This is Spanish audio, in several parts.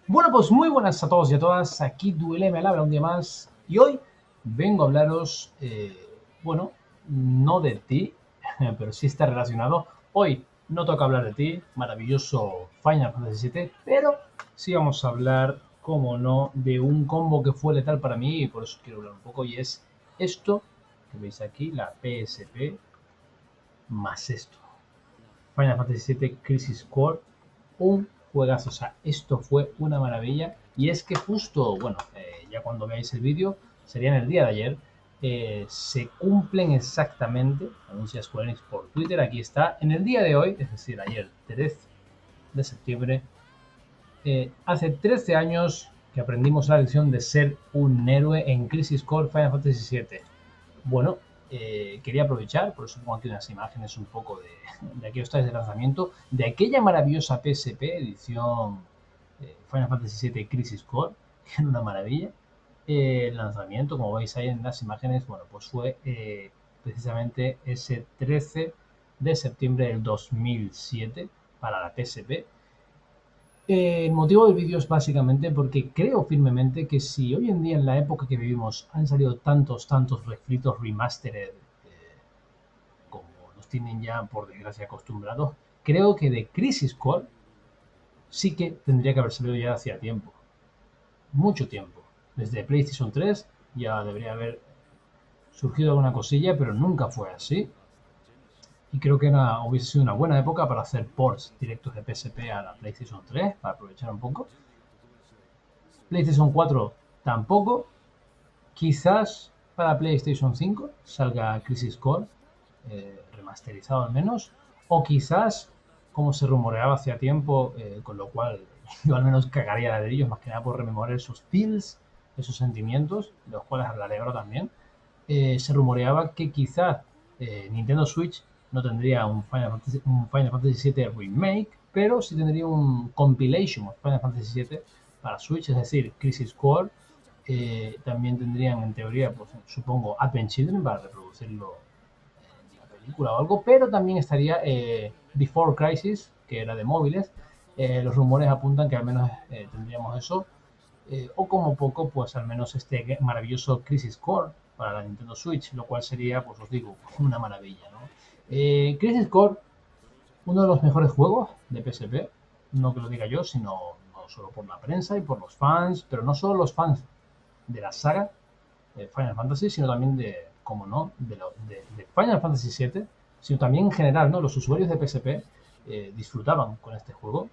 Bueno, pues muy buenas a todos y a todas. Aquí Dueleme al habla un día más. Y hoy vengo a hablaros, bueno, no de ti, pero sí está relacionado. Hoy no toca hablar de ti, maravilloso Final Fantasy VII, pero sí vamos a hablar, como no, de un combo que fue letal para mí y por eso quiero hablar un poco. Y es esto que veis aquí, la PSP, más esto. Final Fantasy VII Crisis Core, un juegazo. O sea, esto fue una maravilla. Y es que justo, bueno, ya cuando veáis el vídeo, sería en el día de ayer, se cumplen exactamente, anuncia Square Enix por Twitter, aquí está, en el día de hoy, es decir, ayer 13 de septiembre, hace 13 años que aprendimos la lección de ser un héroe en Crisis Core Final Fantasy VII. Bueno, quería aprovechar, por eso pongo aquí unas imágenes un poco de aquellos trajes de lanzamiento, de aquella maravillosa PSP edición Final Fantasy VII Crisis Core, que era una maravilla. El lanzamiento, como veis ahí en las imágenes, bueno, pues fue precisamente ese 13 de septiembre del 2007 para la PSP. El motivo del vídeo es básicamente porque creo firmemente que si hoy en día, en la época que vivimos, han salido tantos refritos remastered como nos tienen ya por desgracia acostumbrados, creo que de Crisis Core sí que tendría que haber salido ya hacía tiempo, mucho tiempo. Desde PlayStation 3 ya debería haber surgido alguna cosilla, pero nunca fue así. Y creo que hubiese sido una buena época para hacer ports directos de PSP a la PlayStation 3, para aprovechar un poco. PlayStation 4 tampoco. Quizás para PlayStation 5 salga Crisis Core, remasterizado al menos, o quizás, como se rumoreaba hacía tiempo, con lo cual yo al menos cagaría ladrillos, más que nada por rememorar esos feels, esos sentimientos, de los cuales hablaré ahora también. Se rumoreaba que quizás Nintendo Switch no tendría un Final Fantasy VII Remake, pero sí tendría un compilation of Final Fantasy VII para Switch, es decir, Crisis Core. También tendrían, en teoría, pues supongo, Advent Children para reproducirlo en la película o algo, pero también estaría Before Crisis, que era de móviles. Los rumores apuntan que al menos tendríamos eso, o como poco, pues al menos este maravilloso Crisis Core para la Nintendo Switch, lo cual sería, pues os digo, una maravilla, ¿no? Crisis Core, uno de los mejores juegos de PSP, no que lo diga yo, sino no solo por la prensa y por los fans, pero no solo los fans de la saga de Final Fantasy, sino también de, como no, de Final Fantasy VII, sino también en general, ¿no? Los usuarios de PSP disfrutaban con este juego.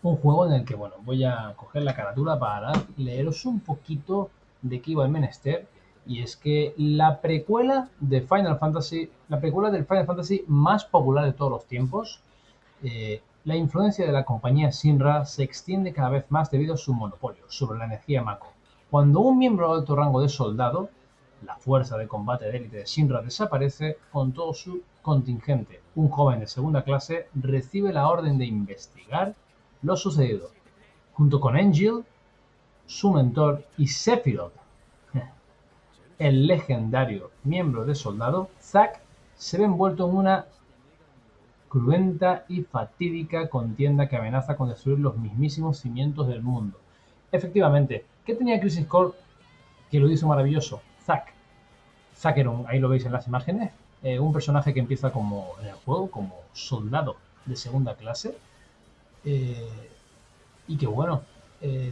Un juego en el que, bueno, voy a coger la carátula para leeros un poquito de qué iba el menester. Y es que la precuela de Final Fantasy, la precuela del Final Fantasy más popular de todos los tiempos, la influencia de la compañía Shinra se extiende cada vez más debido a su monopolio sobre la energía Mako. Cuando un miembro de alto rango de soldado, la fuerza de combate de élite de Shinra desaparece con todo su contingente. Un joven de segunda clase recibe la orden de investigar lo sucedido. Junto con Angel, su mentor, y Sephiroth, el legendario miembro de soldado, Zack se ve envuelto en una cruenta y fatídica contienda que amenaza con destruir los mismísimos cimientos del mundo. Efectivamente, ¿qué tenía Crisis Core que lo hizo maravilloso? Zack. Zack era ahí lo veis en las imágenes, un personaje que empieza como en el juego, como soldado de segunda clase, eh, y que bueno,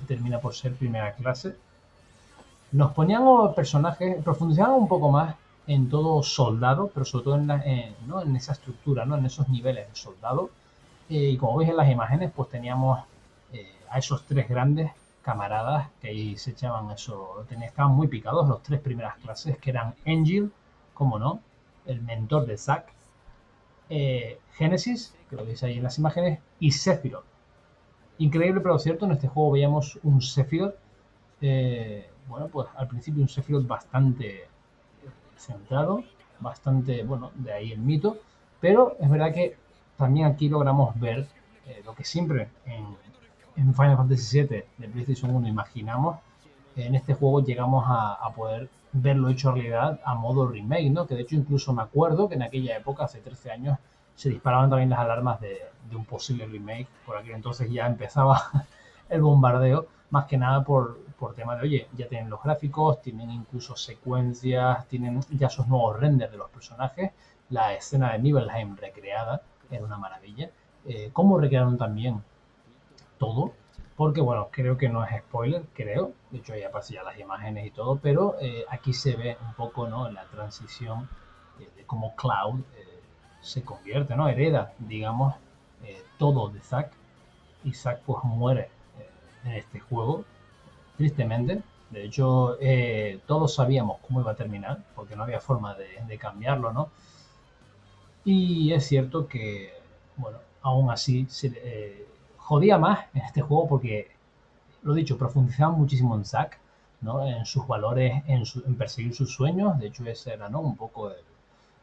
termina por ser primera clase. Nos poníamos personajes, profundizaban un poco más en todo soldado, pero sobre todo ¿no? en esa estructura, ¿no? En esos niveles de soldado. Y como veis en las imágenes, pues teníamos a esos tres grandes camaradas que ahí se echaban eso, estaban muy picados los tres primeras clases, que eran Angel, como no, el mentor de Zack, Genesis, que lo veis ahí en las imágenes, y Sephiroth. Increíble pero cierto, en este juego veíamos un Sephiroth, bueno, pues al principio un Sephiroth bastante centrado, bastante, bueno, de ahí el mito, pero es verdad que también aquí logramos ver lo que siempre en Final Fantasy VII de PlayStation 1 imaginamos. En este juego llegamos a poder verlo hecho realidad a modo remake, ¿no? Que de hecho incluso me acuerdo que en aquella época, hace 13 años, se disparaban también las alarmas de un posible remake. Por aquel entonces ya empezaba el bombardeo, más que nada por tema de, oye, ya tienen los gráficos, tienen incluso secuencias, tienen ya sus nuevos renders de los personajes, la escena de Nibelheim recreada, era una maravilla. Cómo recrearon también todo, porque bueno, creo que no es spoiler, creo, de hecho ya pasé ya las imágenes y todo, pero aquí se ve un poco, ¿no?, la transición de cómo Cloud se convierte, ¿no?, hereda, digamos, todo de Zack, y Zack pues muere en este juego, tristemente. De hecho, todos sabíamos cómo iba a terminar, porque no había forma de cambiarlo, ¿no? Y es cierto que, bueno, aún así jodía más en este juego porque, lo dicho, profundizaban muchísimo en Zack, ¿no?, en sus valores, en perseguir sus sueños. De hecho, esa era, ¿no?, un poco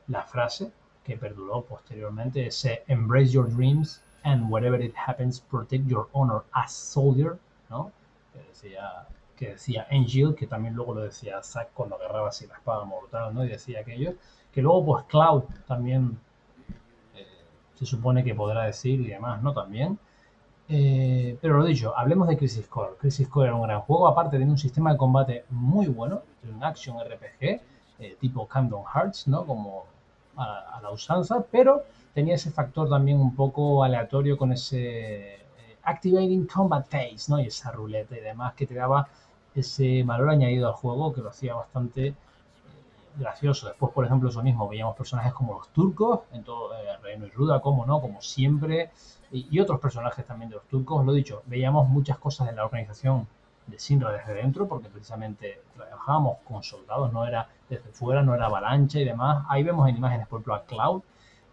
la frase que perduró posteriormente, ese embrace your dreams and whatever it happens, protect your honor as soldier, ¿no? Que decía, que decía Angel, que también luego lo decía Zack cuando agarraba así la espada mortal, ¿no? Y decía aquello, que luego pues Cloud también eh, se supone que podrá decir y demás, ¿no? También. Pero lo dicho, hablemos de Crisis Core. Crisis Core era un gran juego, aparte tiene un sistema de combate muy bueno, un action RPG, tipo Kingdom Hearts, ¿no? Como a la usanza, pero tenía ese factor también un poco aleatorio con ese Activating Combat Phase, ¿no? Y esa ruleta y demás que te daba ese valor añadido al juego que lo hacía bastante gracioso. Después, por ejemplo, eso mismo, veíamos personajes como los turcos, en todo Reino y Ruda, como no, como siempre, y otros personajes también de los turcos. Lo dicho, veíamos muchas cosas de la organización de Sinra desde dentro, porque precisamente trabajábamos con soldados, no era desde fuera, no era avalancha y demás. Ahí vemos en imágenes, por ejemplo, a Cloud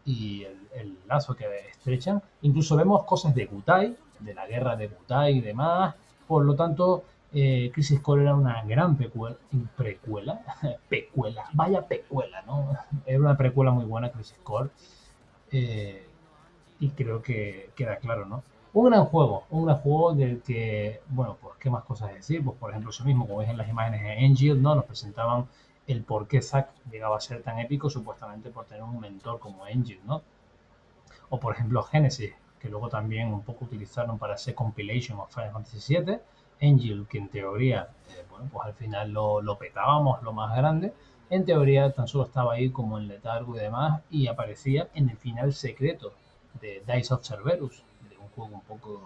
y el lazo que estrechan. Incluso vemos cosas de Gutai, de la guerra de Gutai y demás. Por lo tanto, Crisis Core era una gran precuela, pecuela, vaya pecuela, ¿no? Era una precuela muy buena, Crisis Core, eh, y creo que queda claro, ¿no? Un gran juego del que, bueno, pues qué más cosas decir, pues por ejemplo eso mismo, como ves en las imágenes de Angel, ¿no? Nos presentaban el por qué Zack llegaba a ser tan épico, supuestamente por tener un mentor como Angel, ¿no? O por ejemplo Genesis, que luego también un poco utilizaron para hacer compilation of Final Fantasy VII, Angel, que en teoría, bueno, pues al final lo petábamos, lo más grande, en teoría tan solo estaba ahí como en letargo y demás, y aparecía en el final secreto de Dice of Cerberus, de un juego un poco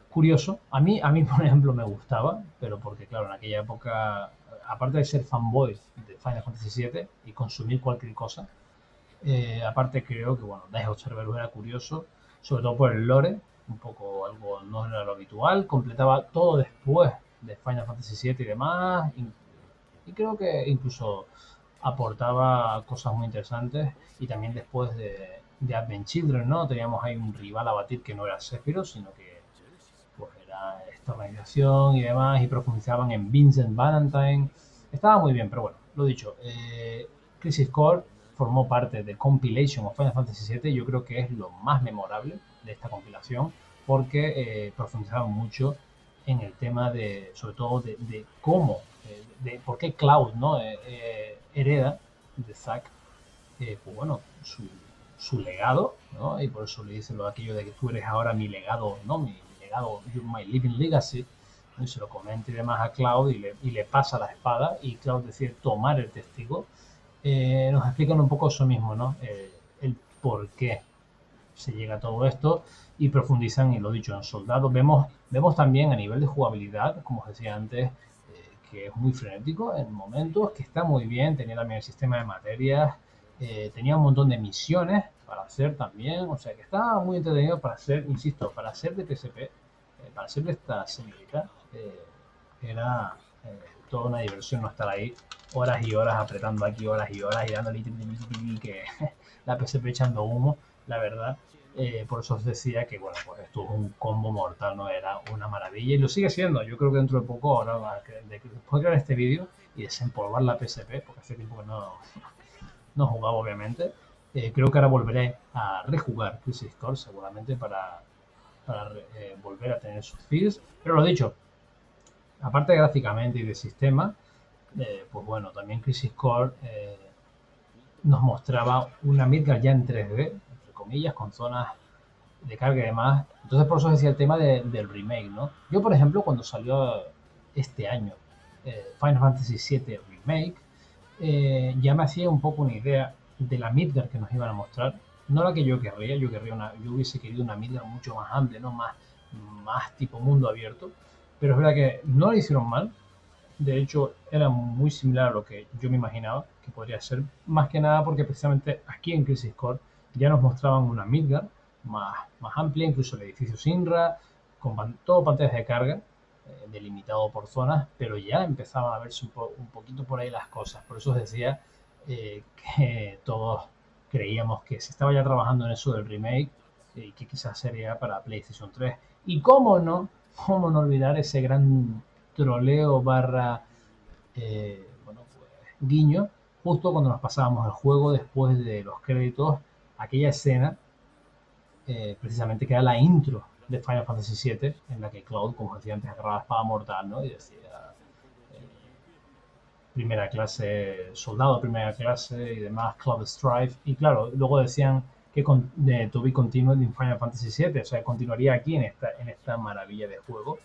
curioso. A mí por ejemplo, me gustaba, pero porque, claro, en aquella época, aparte de ser fanboy de Final Fantasy VII y consumir cualquier cosa, aparte creo que, bueno, Dice of Cerberus era curioso, sobre todo por el lore, un poco algo no era lo habitual, completaba todo después de Final Fantasy VII y demás, y creo que incluso aportaba cosas muy interesantes, y también después de Advent Children, ¿no? Teníamos ahí un rival a batir que no era Sephiroth, sino que pues era esta organización y demás, y profundizaban en Vincent Valentine. Estaba muy bien, pero bueno, lo dicho, Crisis Core formó parte de Compilation of Final Fantasy VII. Yo creo que es lo más memorable de esta compilación, porque profundizaban mucho en el tema de, sobre todo, de cómo, de por qué Cloud, ¿no? Hereda de Zack, pues bueno, su legado, ¿no? Y por eso le dice lo aquello de que tú eres ahora mi legado, ¿no? Mi legado, you're my living legacy, ¿no? Y se lo comenta y demás a Cloud, y le pasa la espada, y Cloud decide tomar el testigo. Nos explican un poco eso mismo, ¿no? El por qué se llega a todo esto, y profundizan, y lo dicho, en soldados. Vemos también a nivel de jugabilidad, como os decía antes, que es muy frenético en momentos, que está muy bien, tenía también el sistema de materias, tenía un montón de misiones para hacer también, o sea que estaba muy entretenido para hacer, insisto, para hacer de PSP, para hacer de esta señorita, era toda una diversión no estar ahí horas y horas apretando aquí, horas y horas, y dándole que la PSP echando humo, la verdad. Por eso os decía que, bueno, pues esto es un combo mortal, ¿no? Era una maravilla, y lo sigue siendo. Yo creo que dentro de poco, ahora después de crear este vídeo y desempolvar la PSP, porque hace tiempo que no jugaba, obviamente, creo que ahora volveré a rejugar Crisis Core, seguramente, para volver a tener sus feels. Pero lo dicho, aparte de gráficamente y de sistema, pues bueno, también Crisis Core nos mostraba una Midgar ya en 3D, entre comillas, con zonas carga y demás. Entonces por eso decía el tema del remake, ¿no? Yo, por ejemplo, cuando salió este año Final Fantasy VII Remake, ya me hacía un poco una idea de la Midgar que nos iban a mostrar. No la que yo querría, yo hubiese querido una Midgar mucho más amplia, ¿no? Más tipo mundo abierto. Pero es verdad que no la hicieron mal. De hecho, era muy similar a lo que yo me imaginaba que podría ser. Más que nada porque precisamente aquí en Crisis Core ya nos mostraban una Midgar más amplia, incluso el edificio Sinra, con todo pantallas de carga, delimitado por zonas, pero ya empezaban a verse un poquito por ahí las cosas. Por eso os decía que todos creíamos que se estaba ya trabajando en eso del remake y que quizás sería para PlayStation 3. Y cómo no olvidar ese gran troleo barra bueno, pues, guiño, justo cuando nos pasábamos el juego después de los créditos, aquella escena, precisamente que era la intro de Final Fantasy VII, en la que Cloud, como decía antes, agarraba la espada mortal, ¿no? Y decía primera clase, soldado primera clase y demás, Cloud Strife. Y claro, luego decían que to be continued in Final Fantasy VII, o sea, continuaría aquí en esta maravilla de juego.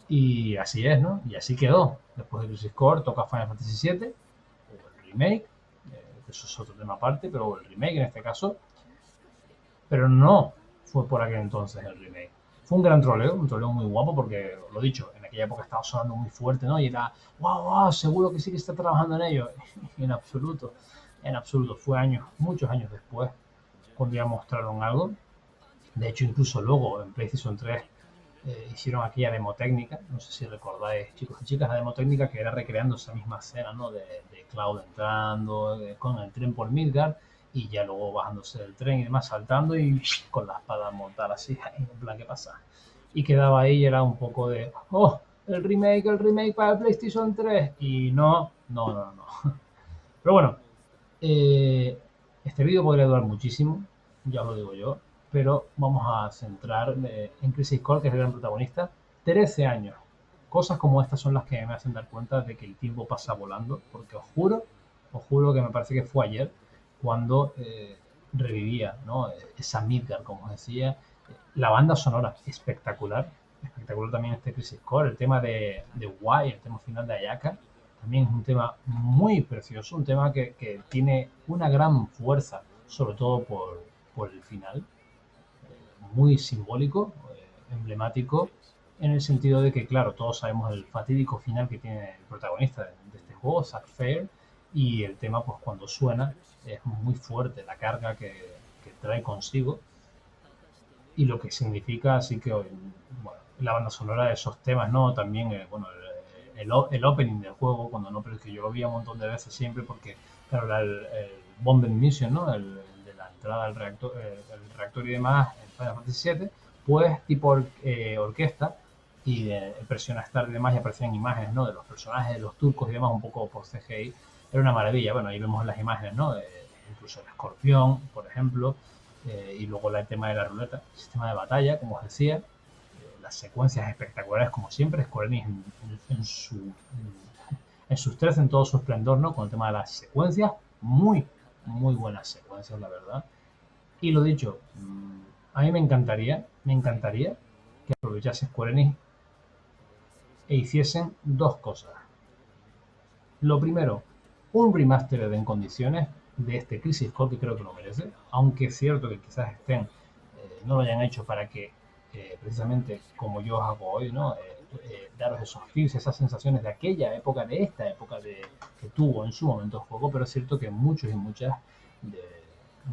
Y así es, ¿no? Y así quedó. Después de Crisis Core toca Final Fantasy VII, o el remake, eso es otro tema aparte, pero el remake en este caso. Pero no fue por aquel entonces el remake. Fue un troleo muy guapo porque, lo dicho, en aquella época estaba sonando muy fuerte, ¿no? Y era, wow, wow, seguro que sí que está trabajando en ello. Y en absoluto. Fue años, muchos años después, cuando ya mostraron algo. De hecho, incluso luego en PlayStation 3 hicieron aquella demo técnica, no sé si recordáis, chicos y chicas, la demo técnica que era recreando esa misma escena, ¿no? De Cloud entrando con el tren por Midgard y ya luego bajándose del tren y demás, saltando y con la espada mortal así, en plan, ¿qué pasa? Y quedaba ahí y era un poco de, oh, el remake para el PlayStation 3 y no. Pero bueno, eh, este vídeo podría durar muchísimo, ya os lo digo yo, pero vamos a centrar en Crisis Core, que es el gran protagonista. 13 años. Cosas como estas son las que me hacen dar cuenta de que el tiempo pasa volando, porque os juro que me parece que fue ayer cuando revivía, ¿no? Esa Midgar, como os decía. La banda sonora, espectacular. Espectacular también este Crisis Core. El tema de Why, el tema final de Ayaka, también es un tema muy precioso, un tema que tiene una gran fuerza, sobre todo por el final, muy simbólico, emblemático, en el sentido de que, claro, todos sabemos el fatídico final que tiene el protagonista de este juego, Zack Fair, y el tema, pues cuando suena, es muy fuerte la carga que trae consigo y lo que significa, así que bueno, la banda sonora de esos temas, ¿no? También, bueno, el opening del juego, cuando no, pero es que yo lo vi un montón de veces siempre porque, claro, era el Bombing Mission, ¿no? El de la entrada al reactor, el reactor y demás en Final Fantasy VII, pues tipo orquesta y de presiona start y demás y aparecían imágenes, ¿no? De los personajes, de los turcos y demás, un poco por CGI. Era una maravilla, bueno, ahí vemos las imágenes, ¿no? Incluso el escorpión, por ejemplo, y luego el tema de la ruleta, el sistema de batalla, como os decía, las secuencias espectaculares como siempre, Square Enix en sus 13 en todo su esplendor, ¿no? Con el tema de las secuencias, muy buenas secuencias, la verdad. Y lo dicho, a mí me encantaría que aprovechase Square Enix e hiciesen dos cosas. Lo primero, un remaster en condiciones de este Crisis Core que creo que lo merece, aunque es cierto que quizás no lo hayan hecho para que precisamente como yo hago hoy, ¿no? Daros esos feels, esas sensaciones de aquella época, de esta época que tuvo en su momento el juego, pero es cierto que muchos y muchas de,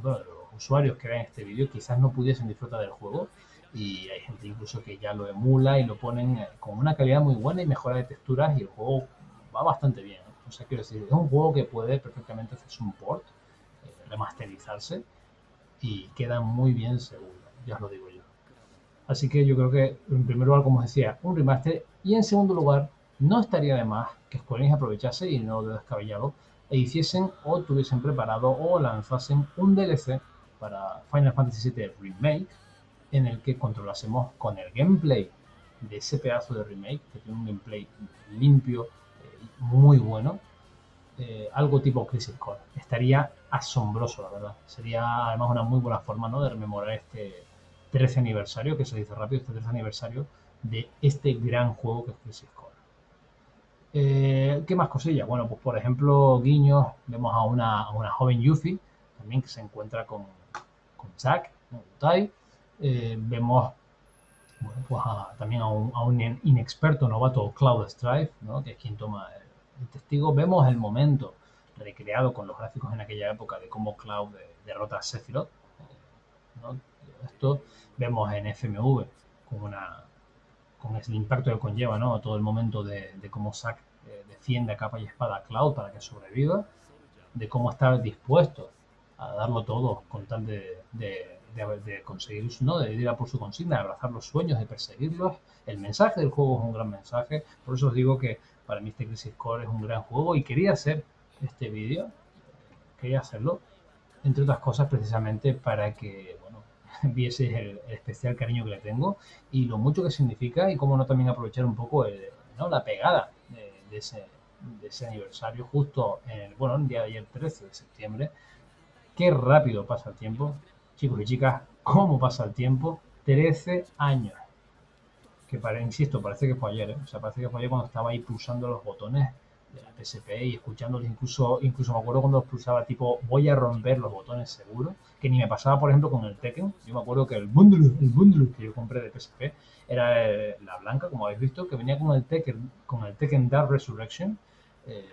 bueno, de los usuarios que ven este vídeo quizás no pudiesen disfrutar del juego y hay gente incluso que ya lo emula y lo ponen con una calidad muy buena y mejora de texturas y el juego va bastante bien, ¿no? O sea, quiero decir, es un juego que puede perfectamente hacerse un port, remasterizarse y queda muy bien seguro, ya os lo digo yo. Así que yo creo que, en primer lugar, como os decía, un remaster. Y en segundo lugar, no estaría de más que Square Enix aprovechase, y no de descabellado, e hiciesen o tuviesen preparado o lanzasen un DLC para Final Fantasy VII Remake, en el que controlásemos con el gameplay de ese pedazo de remake, que tiene un gameplay limpio, muy bueno, algo tipo Crisis Core. Estaría asombroso, la verdad. Sería además una muy buena forma, ¿no?, de rememorar este 13 aniversario, que se dice rápido, este 13 aniversario de este gran juego que es Crisis Core. ¿Qué más cosillas? Bueno, pues por ejemplo, guiños, vemos a una joven Yuffie, también que se encuentra con Zack, ¿no?, Tai. Vemos, bueno, pues también a un inexperto novato, Cloud Strife, ¿no?, que es quien toma el testigo. Vemos el momento recreado con los gráficos en aquella época de cómo Cloud derrota a Sephiroth, ¿no? Esto vemos en FMV con el impacto que conlleva, ¿no?, todo el momento de cómo Zack defiende a capa y espada a Cloud para que sobreviva, de cómo está dispuesto a darlo todo con tal de conseguir, ¿no?, de ir a por su consigna, de abrazar los sueños, de perseguirlos. El mensaje del juego es un gran mensaje, por eso os digo que para mí este Crisis Core es un gran juego y quería hacer este vídeo, quería hacerlo, entre otras cosas, precisamente para que, bueno, vieseis el especial cariño que le tengo y lo mucho que significa, y cómo no también aprovechar un poco ¿no?, la pegada de ese aniversario justo en el día de ayer, 13 de septiembre. Qué rápido pasa el tiempo, chicos y chicas, cómo pasa el tiempo. 13 años. Que insisto, parece que fue ayer, ¿eh? O sea, parece que fue ayer cuando estaba ahí pulsando los botones de la PSP y escuchándolos. Incluso me acuerdo cuando los pulsaba tipo, voy a romper los botones seguro, que ni me pasaba, por ejemplo, con el Tekken. Yo me acuerdo que el bundle que yo compré de PSP era la blanca, como habéis visto, que venía con el Tekken Dark Resurrection. eh,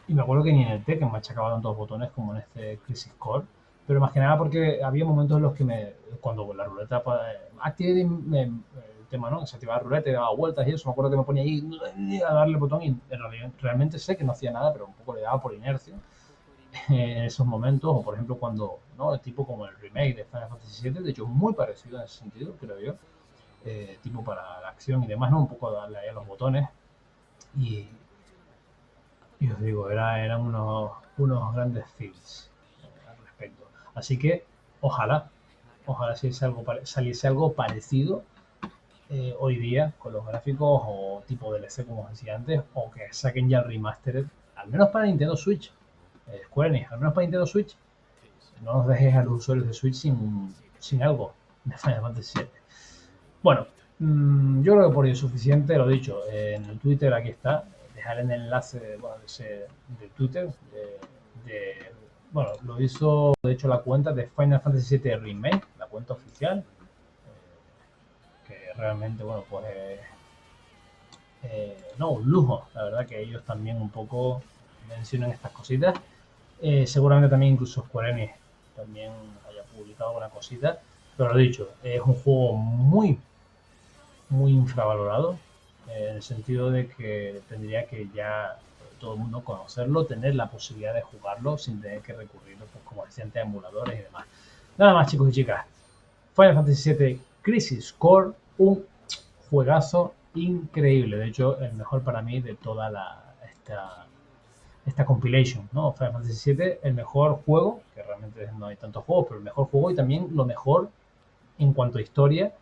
y me acuerdo que ni en el Tekken machacaba tantos botones como en este Crisis Core. Pero más que nada porque había momentos en los que cuando la ruleta activé el tema, ¿no?, que se activaba la ruleta y daba vueltas y eso, me acuerdo que me ponía ahí a darle el botón y realmente sé que no hacía nada, pero un poco le daba por inercia en esos momentos. O por ejemplo cuando, ¿no?, tipo como el remake de Final Fantasy VII, de hecho muy parecido en ese sentido, creo yo, tipo para la acción y demás, ¿no?, un poco darle ahí a los botones. Y os digo, eran unos grandes feels al respecto. Así que ojalá saliese algo parecido hoy día con los gráficos o tipo DLC, como os decía antes, o que saquen ya el remastered, al menos para Nintendo Switch. Square Enix, al menos para Nintendo Switch. No nos dejéis a los usuarios de Switch sin algo de Final Fantasy VII. Bueno, yo creo que por hoy es suficiente, lo dicho, en el Twitter aquí está, dejaré el enlace de Twitter, bueno, lo hizo de hecho la cuenta de Final Fantasy VII Remake, la cuenta oficial, que realmente, bueno, pues no, un lujo, la verdad que ellos también un poco mencionan estas cositas. Seguramente también incluso Square Enix también haya publicado alguna cosita, pero lo dicho, es un juego muy infravalorado, en el sentido de que tendría que ya todo el mundo conocerlo, tener la posibilidad de jugarlo sin tener que recurrir, pues, como decía antes, a emuladores y demás. Nada más, chicos y chicas. Final Fantasy VII Crisis Core, un juegazo increíble. De hecho, el mejor para mí de toda esta compilation, ¿no? Final Fantasy VII, el mejor juego, que realmente no hay tantos juegos, pero el mejor juego y también lo mejor en cuanto a historia,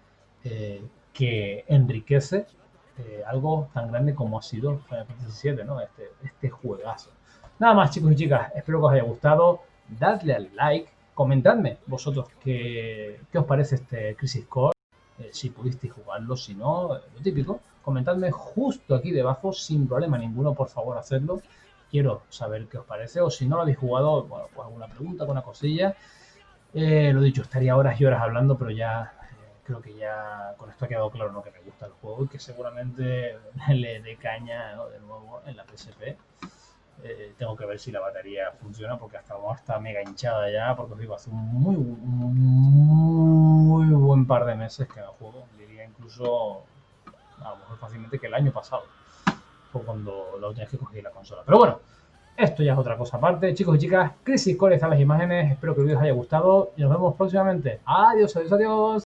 que enriquece algo tan grande como ha sido Final Fantasy VII, ¿no? Este juegazo. Nada más, chicos y chicas, espero que os haya gustado. Dadle al like, comentadme vosotros qué os parece este Crisis Core, si pudisteis jugarlo, si no, lo típico. Comentadme justo aquí debajo, sin problema ninguno, por favor, hacedlo. Quiero saber qué os parece, o si no lo habéis jugado, bueno, pues alguna pregunta, alguna cosilla. Lo dicho, estaría horas y horas hablando, pero ya creo que ya con esto ha quedado claro, ¿no?, que me gusta el juego y que seguramente le dé caña, ¿no?, de nuevo en la PSP. Tengo que ver si la batería funciona, porque hasta ahora está mega hinchada ya, porque os digo, hace un muy buen par de meses que no juego. Diría incluso, a lo mejor fácilmente, que el año pasado fue cuando la última vez que cogí la consola. Pero bueno, esto ya es otra cosa aparte. Chicos y chicas, Crisis Core están las imágenes. Espero que el vídeo os haya gustado y nos vemos próximamente. Adiós, adiós, adiós.